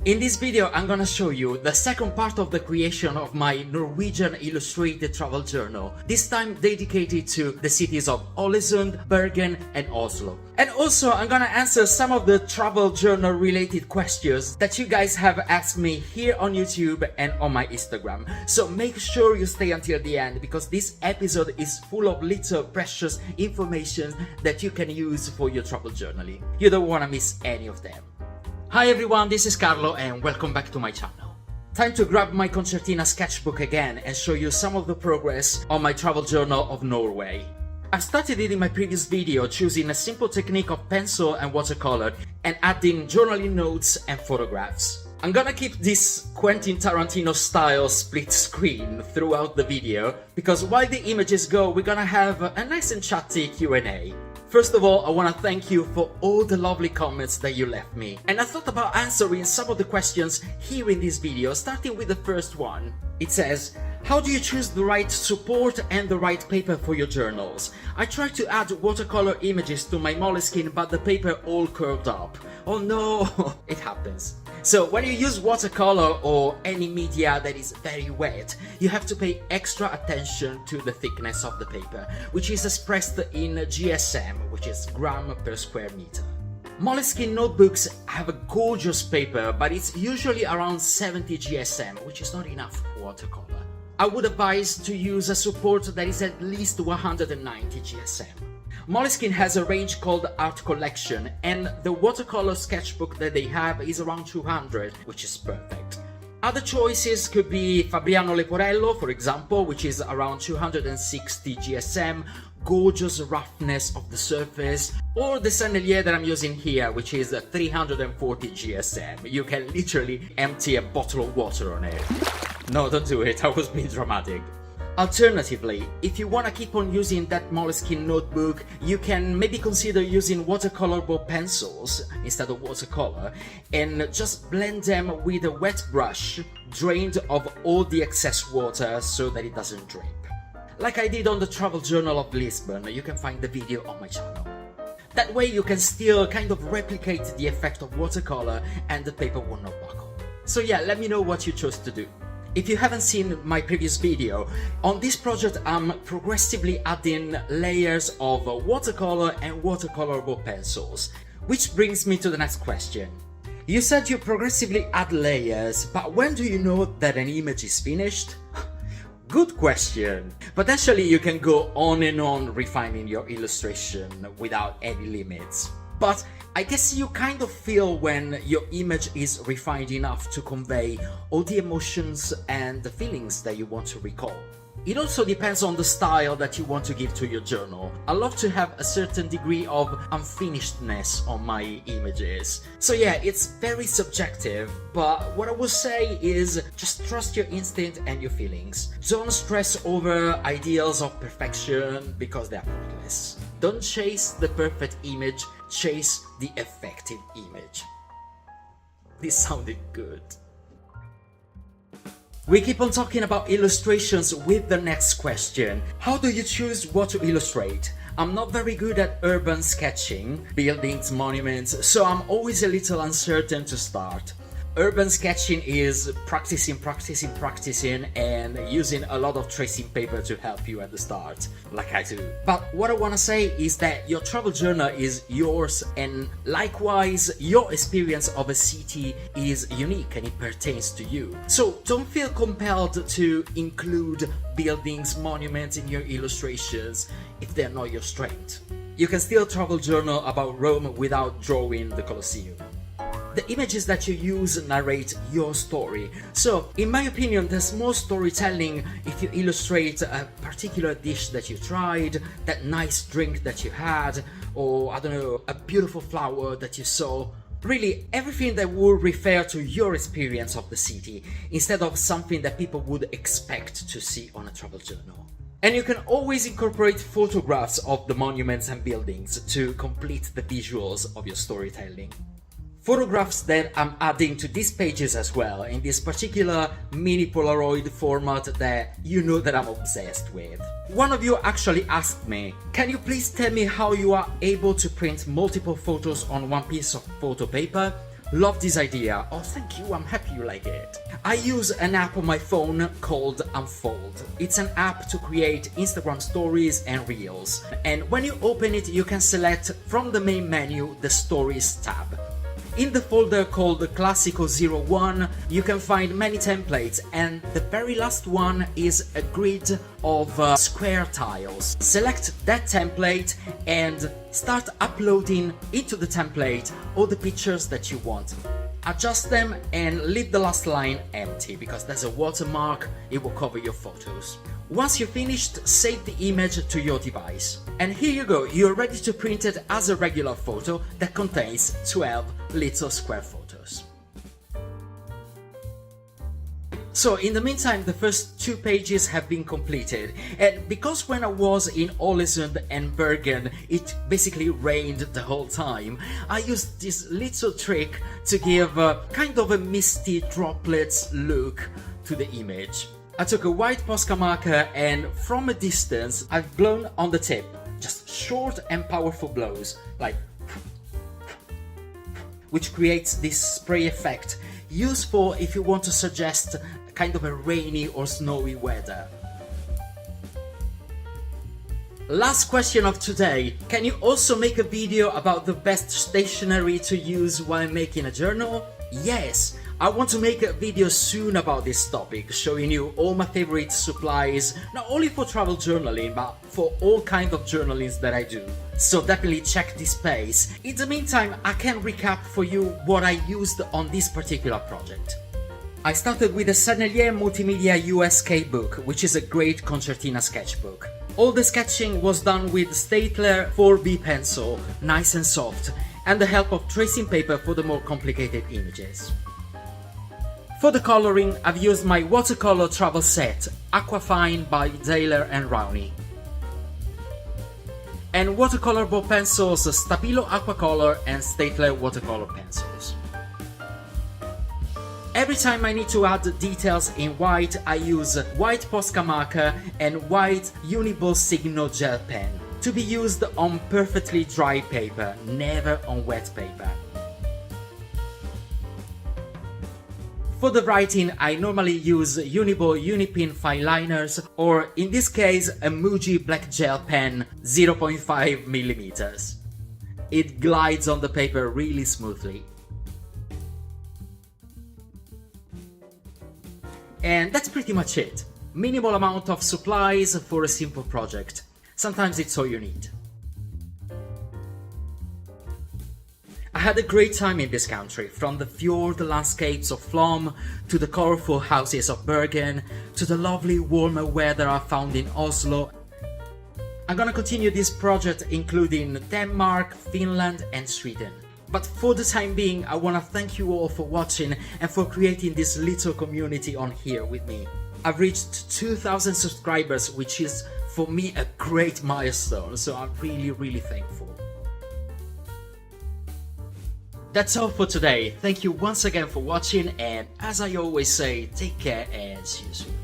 In this video, I'm gonna show you the second part of the creation of my Norwegian illustrated travel journal, this time dedicated to the cities of Alesund, Bergen and Oslo. And also, I'm gonna answer some of the travel journal related questions that you guys have asked me here on YouTube and on my Instagram. So make sure you stay until the end, because this episode is full of little precious information that you can use for your travel journaling. You don't wanna miss any of them. Hi everyone, this is Carlo and welcome back to my channel. Time to grab my Concertina sketchbook again and show you some of the progress on my travel journal of Norway. I started it in my previous video choosing a simple technique of pencil and watercolor and adding journaling notes and photographs. I'm gonna keep this Quentin Tarantino style split screen throughout the video, because while the images go, we're gonna have a nice and chatty Q&A. First of all, I want to thank you for all the lovely comments that you left me. And I thought about answering some of the questions here in this video, starting with the first one. It says, how do you choose the right support and the right paper for your journals? I tried to add watercolor images to my Moleskine, but the paper all curled up. Oh no, it happens. So when you use watercolor or any media that is very wet, you have to pay extra attention to the thickness of the paper, which is expressed in GSM, which is gram per square meter. Moleskine notebooks have a gorgeous paper, but it's usually around 70 GSM, which is not enough for watercolor. I would advise to use a support that is at least 190 GSM. Moleskine has a range called Art Collection, and the watercolor sketchbook that they have is around 200, which is perfect. Other choices could be Fabriano Leporello, for example, which is around 260 GSM, gorgeous roughness of the surface, or the Sennelier that I'm using here, which is 340 GSM. You can literally empty a bottle of water on it. No, don't do it, I was being dramatic. Alternatively, if you want to keep on using that Moleskine notebook, you can maybe consider using watercolorable pencils instead of watercolor, and just blend them with a wet brush, drained of all the excess water so that it doesn't drip. Like I did on the travel journal of Lisbon, you can find the video on my channel. That way you can still kind of replicate the effect of watercolor and the paper will not buckle. So yeah, let me know what you chose to do. If you haven't seen my previous video, on this project I'm progressively adding layers of watercolor and watercolorable pencils. Which brings me to the next question. You said you progressively add layers, but when do you know that an image is finished? Good question. Potentially you can go on and on refining your illustration without any limits. But I guess you kind of feel when your image is refined enough to convey all the emotions and the feelings that you want to recall. It also depends on the style that you want to give to your journal. I love to have a certain degree of unfinishedness on my images. So yeah, it's very subjective, but what I will say is just trust your instinct and your feelings. Don't stress over ideals of perfection because they are pointless. Don't chase the perfect image, chase the effective image. This sounded good. We keep on talking about illustrations with the next question. How do you choose what to illustrate? I'm not very good at urban sketching, buildings, monuments, so I'm always a little uncertain to start. Urban sketching is practicing and using a lot of tracing paper to help you at the start, like I do. But what I want to say is that your travel journal is yours, and likewise your experience of a city is unique and it pertains to you. So don't feel compelled to include buildings, monuments in your illustrations if they're not your strength. You can still travel journal about Rome without drawing the Colosseum. The images that you use narrate your story. So, in my opinion, there's more storytelling if you illustrate a particular dish that you tried, that nice drink that you had, or, I don't know, a beautiful flower that you saw. Really, everything that would refer to your experience of the city, instead of something that people would expect to see on a travel journal. And you can always incorporate photographs of the monuments and buildings to complete the visuals of your storytelling. Photographs that I'm adding to these pages as well, in this particular mini Polaroid format that you know that I'm obsessed with. One of you actually asked me, can you please tell me how you are able to print multiple photos on one piece of photo paper? Love this idea. Oh, thank you, I'm happy you like it. I use an app on my phone called Unfold. It's an app to create Instagram stories and reels. And when you open it, you can select from the main menu the Stories tab. In the folder called Classico 01, you can find many templates, and the very last one is a grid of square tiles. Select that template and start uploading into the template all the pictures that you want. Adjust them and leave the last line empty, because there's a watermark, it will cover your photos. Once you're finished, save the image to your device. And here you go, you're ready to print it as a regular photo that contains 12 little square photos. So in the meantime, the first 2 pages have been completed, and because when I was in Alesund and Bergen it basically rained the whole time, I used this little trick to give kind of a misty droplets look to the image. I took a white Posca marker and from a distance I've blown on the tip, just short and powerful blows, like, which creates this spray effect, useful if you want to suggest kind of a rainy or snowy weather. Last question of today. Can you also make a video about the best stationery to use while making a journal? Yes! I want to make a video soon about this topic, showing you all my favorite supplies, not only for travel journaling, but for all kinds of journalings that I do. So definitely check this space. In the meantime, I can recap for you what I used on this particular project. I started with the Sennelier Multimedia USKBook, which is a great Concertina sketchbook. All the sketching was done with Staedtler 4B pencil, nice and soft, and the help of tracing paper for the more complicated images. For the coloring, I've used my Watercolour travel set, Aquafine by Daler-Rowney. And watercolor ball pencils, Stabilo Aquacolor and Staedtler watercolor pencils. Every time I need to add details in white, I use white Posca marker and white UniBall Signo gel pen, to be used on perfectly dry paper, never on wet paper. For the writing, I normally use UniBall Uni-Pin Fineliners, or in this case a Muji black gel pen 0.5mm. It glides on the paper really smoothly. And that's pretty much it. Minimal amount of supplies for a simple project. Sometimes it's all you need. I had a great time in this country, from the fjord landscapes of Flom, to the colourful houses of Bergen, to the lovely warmer weather I found in Oslo. I'm gonna continue this project including Denmark, Finland and Sweden. But for the time being, I wanna thank you all for watching and for creating this little community on here with me. I've reached 2,000 subscribers, which is for me a great milestone, so I'm really thankful. That's all for today. Thank you once again for watching, and as I always say, take care and see you soon.